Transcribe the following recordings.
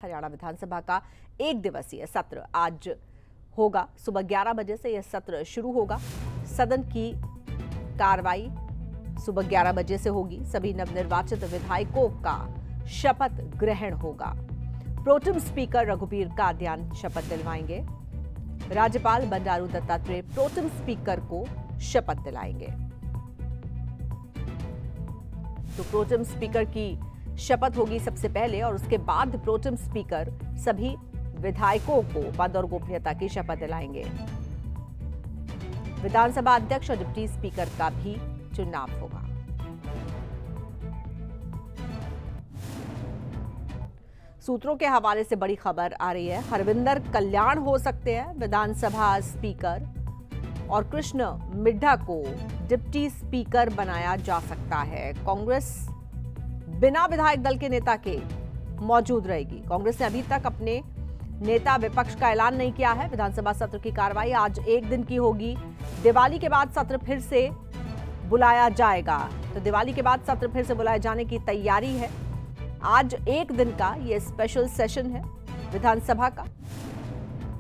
हरियाणा विधानसभा का एक दिवसीय सत्र आज होगा। सुबह 11 बजे से यह सत्र शुरू होगा। सदन की कार्रवाई सुबह 11 बजे से होगी। सभी नवनिर्वाचित विधायकों का शपथ ग्रहण होगा। प्रोटेम स्पीकर रघुबीर कादियान शपथ दिलवाएंगे। राज्यपाल बंडारू दत्तात्रेय प्रोटेम स्पीकर को शपथ दिलाएंगे। तो प्रोटेम स्पीकर की शपथ होगी सबसे पहले और उसके बाद प्रोटेम स्पीकर सभी विधायकों को पद और गोपनीयता की शपथ दिलाएंगे। विधानसभा अध्यक्ष और डिप्टी स्पीकर का भी चुनाव होगा। सूत्रों के हवाले से बड़ी खबर आ रही है। हरविंदर कल्याण हो सकते हैं विधानसभा स्पीकर और कृष्ण मिड्ढा को डिप्टी स्पीकर बनाया जा सकता है। कांग्रेस बिना विधायक दल के नेता के मौजूद रहेगी। कांग्रेस ने अभी तक अपने नेता विपक्ष का ऐलान नहीं किया है। विधानसभा सत्र की कार्रवाई आज एक दिन की होगी। दिवाली के बाद सत्र फिर से बुलाया जाएगा। तो दिवाली के बाद सत्र फिर से बुलाए जाने की तैयारी है। आज एक दिन का यह स्पेशल सेशन है विधानसभा का,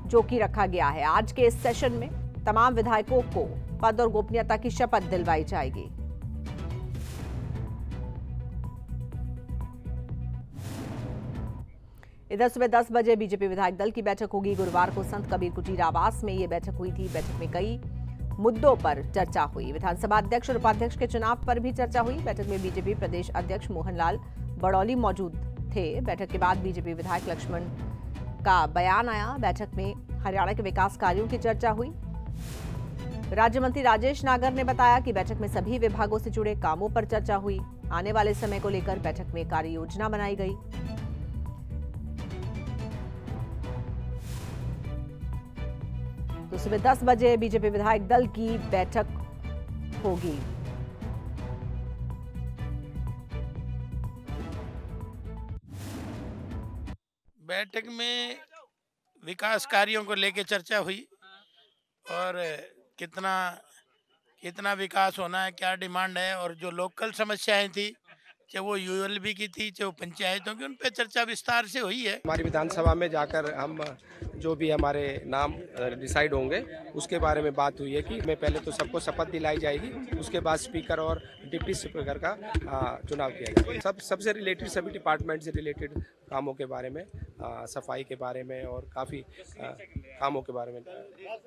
जो कि रखा गया है। आज के इस सेशन में तमाम विधायकों को पद और गोपनीयता की शपथ दिलवाई जाएगी। इधर सुबह 10 बजे बीजेपी विधायक दल की बैठक होगी। गुरुवार को संत कबीर कुटीर आवास में यह बैठक हुई थी। बैठक में कई मुद्दों पर चर्चा हुई। विधानसभा अध्यक्ष और उपाध्यक्ष के चुनाव पर भी चर्चा हुई। बैठक में बीजेपी प्रदेश अध्यक्ष मोहनलाल बड़ौली मौजूद थे। बैठक के बाद बीजेपी विधायक लक्ष्मण का बयान आया। बैठक में हरियाणा के विकास कार्यों की चर्चा हुई। राज्य मंत्री राजेश नागर ने बताया कि बैठक में सभी विभागों से जुड़े कामों पर चर्चा हुई। आने वाले समय को लेकर बैठक में कार्य योजना बनाई गई। तो सुबह 10 बजे बीजेपी विधायक दल की बैठक होगी। बैठक में विकास कार्यों को लेकर चर्चा हुई और कितना विकास होना है, क्या डिमांड है, और जो लोकल समस्याएं थी, चाहे वो यूएलबी की थी, चाहे वो पंचायतों की, उन पे चर्चा विस्तार से हुई है। हमारी विधानसभा में जाकर हम जो भी हमारे नाम डिसाइड होंगे उसके बारे में बात हुई है कि मैं पहले तो सबको शपथ दिलाई जाएगी, उसके बाद स्पीकर और डिप्टी स्पीकर का चुनाव किया जाएगा। सबसे रिलेटेड, सभी डिपार्टमेंट से रिलेटेड कामों के बारे में, सफाई के बारे में और काफ़ी कामों के बारे में।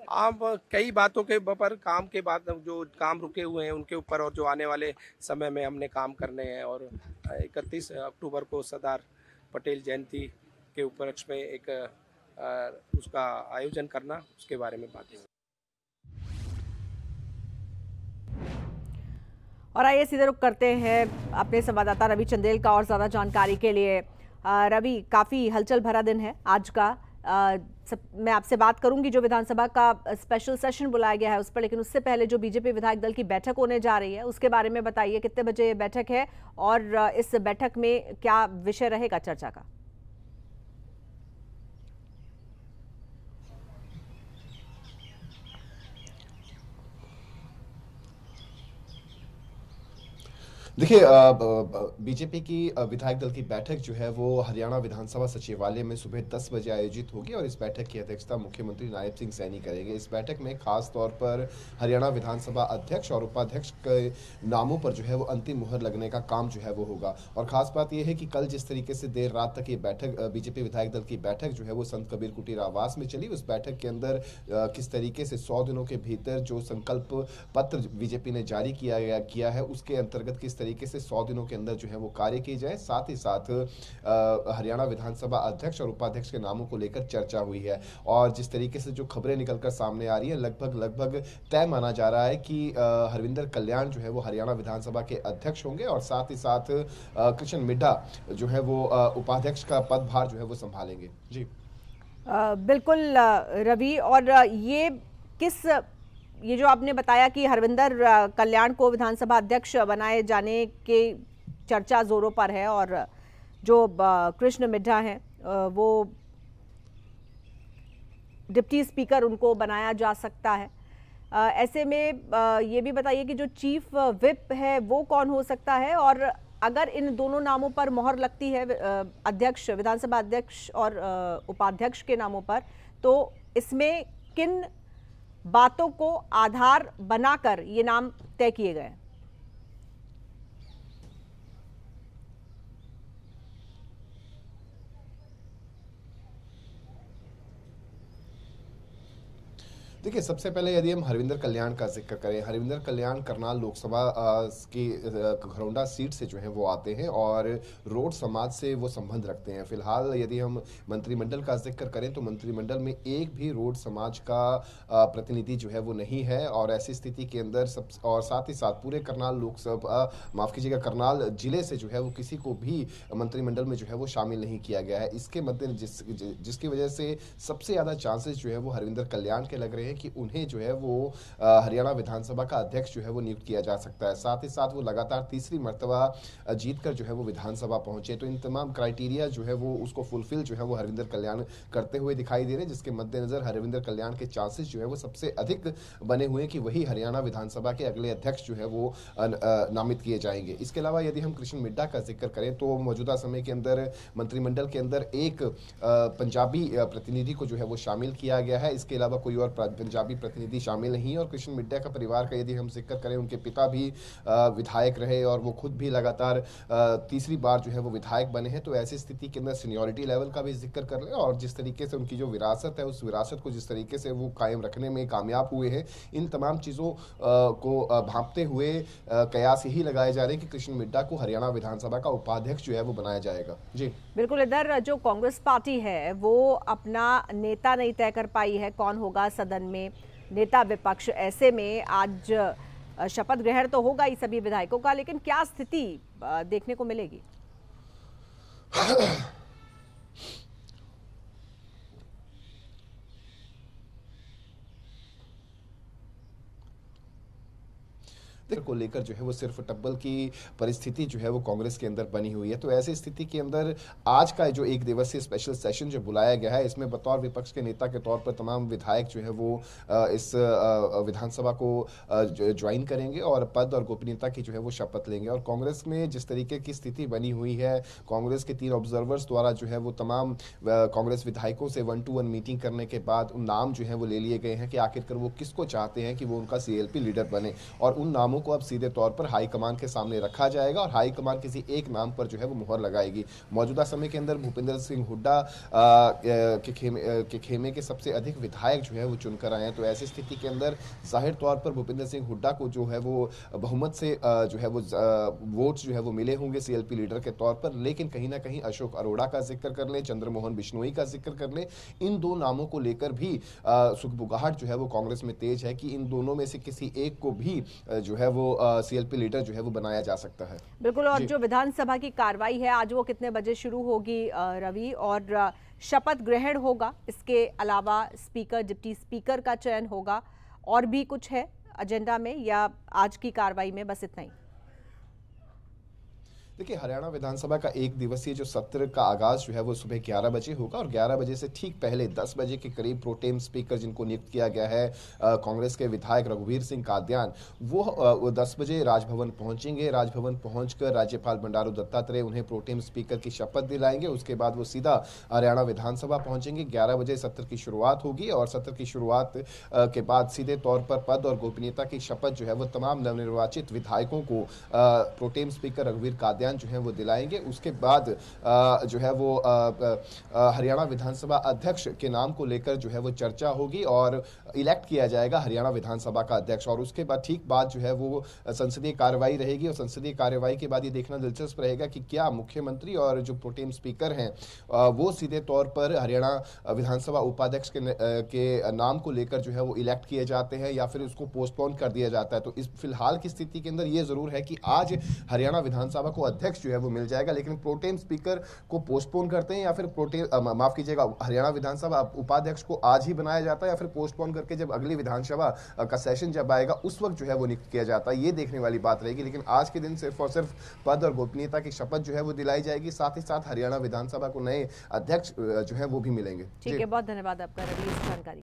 आप कई बातों के ऊपर, काम के बाद जो काम रुके हुए हैं उनके ऊपर, और जो आने वाले समय में हमने काम करने हैं। और 31 अक्टूबर को सरदार पटेल जयंती के उपलक्ष्य में एक उसका आयोजन करना, उसके बारे में बात है। और आइए सीधे रुख करते हैं अपने संवाददाता रवि चंदेल का और ज्यादा जानकारी के लिए। रवि, काफी हलचल भरा दिन है आज का। मैं आपसे बात करूंगी जो विधानसभा का स्पेशल सेशन बुलाया गया है उस पर, लेकिन उससे पहले जो बीजेपी विधायक दल की बैठक होने जा रही है उसके बारे में बताइए। कितने बजे ये बैठक है और इस बैठक में क्या विषय रहेगा चर्चा का? देखिए, बीजेपी की विधायक दल की बैठक जो है वो हरियाणा विधानसभा सचिवालय में सुबह 10 बजे आयोजित होगी और इस बैठक की अध्यक्षता मुख्यमंत्री नायब सिंह सैनी करेंगे। इस बैठक में खास तौर पर हरियाणा विधानसभा अध्यक्ष और उपाध्यक्ष के नामों पर जो है वो अंतिम मुहर लगने का काम जो है वो होगा। और खास बात यह है कि कल जिस तरीके से देर रात तक ये बैठक, बीजेपी विधायक दल की बैठक जो है वो संत कबीर कुटीर आवास में चली, उस बैठक के अंदर किस तरीके से 100 दिनों के भीतर जो संकल्प पत्र बीजेपी ने जारी किया है उसके अंतर्गत किस तरीके से 100 दिनों के अंदर जो है वो कार्य किए जाए। साथ ही साथ हरियाणा विधानसभा अध्यक्ष और उपाध्यक्ष के नामों को लेकर चर्चा हुई है। और जिस तरीके से जो खबरें निकलकर सामने आ रही है, लगभग तय माना जा रहा है कि हरविंदर कल्याण जो है वो हरियाणा विधानसभा के अध्यक्ष होंगे और साथ ही साथ कृष्ण मिड्ढा जो है वो उपाध्यक्ष का पदभार जो है वो संभालेंगे। जी बिल्कुल रवि, और ये जो आपने बताया कि हरविंदर कल्याण को विधानसभा अध्यक्ष बनाए जाने के चर्चा जोरों पर है और जो कृष्ण मिड्ढा हैं वो डिप्टी स्पीकर उनको बनाया जा सकता है। ऐसे में ये भी बताइए कि जो चीफ विप है वो कौन हो सकता है और अगर इन दोनों नामों पर मोहर लगती है, अध्यक्ष, विधानसभा अध्यक्ष और उपाध्यक्ष के नामों पर, तो इसमें किन बातों को आधार बनाकर ये नाम तय किए गए? देखिए, सबसे पहले यदि हम हरविंदर कल्याण का जिक्र करें, हरविंदर कल्याण करनाल लोकसभा की घरौंडा सीट से जो है वो आते हैं और रोड समाज से वो संबंध रखते हैं। फिलहाल यदि हम मंत्रिमंडल का जिक्र करें तो मंत्रिमंडल में एक भी रोड समाज का प्रतिनिधि जो है वो नहीं है, और ऐसी स्थिति के अंदर और साथ ही साथ पूरे करनाल लोकसभा, माफ कीजिएगा, करनाल जिले से जो है वो किसी को भी मंत्रिमंडल में जो है वो शामिल नहीं किया गया है। इसके मद्देनजर जिसकी वजह से सबसे ज़्यादा चांसेस जो है वो हरविंदर कल्याण के लग रहे हैं कि उन्हें जो है वो हरियाणा विधानसभा का अध्यक्ष जो है वो नियुक्त किया जा सकता है। साथ ही साथ वो लगातार तीसरी मर्तबा जीतकर जो है वो विधानसभा पहुंचे, तो इन तमाम क्राइटेरिया जो है वो उसको फुलफिल जो है वो हरविंदर कल्याण करते हुए दिखाई दे रहे हैं, जिसके मद्देनजर हरविंदर कल्याण के चांसेस जो है वो सबसे अधिक बने हुए हैं कि वही हरियाणा विधानसभा के अगले अध्यक्ष जो है वो नामित किए जाएंगे। इसके अलावा यदि हम कृष्ण मिड्ढा का जिक्र करें तो मौजूदा समय के अंदर मंत्रिमंडल के अंदर एक पंजाबी प्रतिनिधि को जो है वो शामिल किया गया है। इसके अलावा कोई और पंजाबी प्रतिनिधि शामिल नहीं है। और कृष्ण मिड्ढा का परिवार का यदि हम जिक्र करें, उनके पिता भी विधायक रहे और वो खुद भी लगातार तीसरी बार जो है वो विधायक बने हैं। तो ऐसी स्थिति के अंदर सीनियरिटी लेवल का भी जिक्र कर लें और जिस तरीके से उनकी जो विरासत है, उस विरासत को जिस तरीके से वो कायम रखने में कामयाब हुए हैं, इन तमाम चीज़ों को भांपते हुए कयास यही लगाए जा रहे हैं कि कृष्ण मिड्ढा को हरियाणा विधानसभा का उपाध्यक्ष जो है वो बनाया जाएगा। जी बिल्कुल। इधर जो कांग्रेस पार्टी है वो अपना नेता नहीं तय कर पाई है, कौन होगा सदन में नेता विपक्ष। ऐसे में आज शपथ ग्रहण तो होगा ही सभी विधायकों का, लेकिन क्या स्थिति देखने को मिलेगी? को लेकर जो है वो सिर्फ टब्बल की परिस्थिति जो है वो कांग्रेस के अंदर बनी हुई है। तो ऐसी स्थिति के अंदर आज का जो एक दिवसीय स्पेशल सेशन जो बुलाया गया है, इसमें बतौर विपक्ष के नेता के तौर पर तमाम विधायक जो है वो इस विधानसभा को ज्वाइन करेंगे और पद और गोपनीयता की जो है वो शपथ लेंगे। और कांग्रेस में जिस तरीके की स्थिति बनी हुई है, कांग्रेस के 3 ऑब्जर्वर्स द्वारा जो है वो तमाम कांग्रेस विधायकों से 1-to-1 मीटिंग करने के बाद उन नाम जो है वो ले लिए गए हैं कि आखिरकार वो किसको चाहते हैं कि वो उनका CLP लीडर बने, और उन नामों को अब सीधे तौर पर हाईकमान के सामने रखा जाएगा और हाईकमान किसी एक नाम पर जो है वो मुहर लगाएगी। मौजूदा समय के अंदर भूपेंद्र सिंह हुड्डा के खेमे के सबसे अधिक विधायक जो है वो चुनकर आए हैं। तो ऐसी स्थिति के अंदर जाहिर तौर पर भूपेंद्र सिंह हुड्डा को जो है वो बहुमत से जो है वो वोट्स जो है वो मिले होंगे CLP लीडर के तौर पर। लेकिन कहीं ना कहीं अशोक अरोड़ा का जिक्र कर ले, चंद्रमोहन बिश्नोई का जिक्र कर ले, इन 2 नामों को लेकर भी सुखबुगाहट जो है वो कांग्रेस में तेज है कि इन दोनों में से किसी एक को भी जो है वो CLP लीडर जो है वो बनाया जा सकता है। बिल्कुल। और जो विधानसभा की कार्रवाई है आज वो कितने बजे शुरू होगी रवि, और शपथ ग्रहण होगा, इसके अलावा स्पीकर, डिप्टी स्पीकर का चयन होगा, और भी कुछ है एजेंडा में या आज की कार्रवाई में बस इतना ही? देखिए, हरियाणा विधानसभा का एक दिवसीय जो सत्र का आगाज जो है वो सुबह 11 बजे होगा और 11 बजे से ठीक पहले 10 बजे के करीब प्रोटेम स्पीकर जिनको नियुक्त किया गया है कांग्रेस के विधायक रघुवीर सिंह कादियान, वो 10 बजे राजभवन पहुंचेंगे। राजभवन पहुंचकर राज्यपाल बंडारू दत्तात्रेय उन्हें प्रोटेम स्पीकर की शपथ दिलाएंगे। उसके बाद वो सीधा हरियाणा विधानसभा पहुंचेंगे। 11 बजे सत्र की शुरुआत होगी और सत्र की शुरुआत के बाद सीधे तौर पर पद और गोपनीयता की शपथ जो है वो तमाम नवनिर्वाचित विधायकों को प्रोटेम स्पीकर रघुवीर कादियान जो है वो दिलाएंगे। उसके बाद जो है वो हरियाणा विधानसभा अध्यक्ष के नाम को लेकर जो है वो चर्चा होगी और इलेक्ट किया जाएगा हरियाणा विधानसभा का अध्यक्ष। और उसके बाद ठीक बाद जो है वो संसदीय कार्रवाई रहेगी और संसदीय कार्रवाई के बाद ये देखना दिलचस्प रहेगा कि क्या मुख्यमंत्री और जो प्रोटेम स्पीकर हैं वो सीधे तौर पर हरियाणा विधानसभा उपाध्यक्ष के नाम को लेकर जो है वो इलेक्ट किए जाते हैं या फिर उसको पोस्टपोन कर दिया जाता है। तो इस फिलहाल की स्थिति के अंदर ये जरूर है कि आज हरियाणा विधानसभा को अध्यक्ष जो है वो मिल जाएगा, लेकिन प्रोटेम स्पीकर को पोस्टपोन करते हैं या फिर माफ कीजिएगा हरियाणा विधानसभा उपाध्यक्ष को आज ही बनाया जाता है या फिर पोस्टपोन करके जब अगली विधानसभा का सेशन जब आएगा उस वक्त जो है वो नियुक्त किया जाता है। ये देखने वाली बात रहेगी। लेकिन आज के दिन सिर्फ और सिर्फ पद और गोपनीयता की शपथ जो है वो दिलाई जाएगी, साथ ही साथ हरियाणा विधानसभा को नए अध्यक्ष जो है वो भी मिलेंगे। ठीक है, बहुत धन्यवाद आपका रवि इस जानकारी।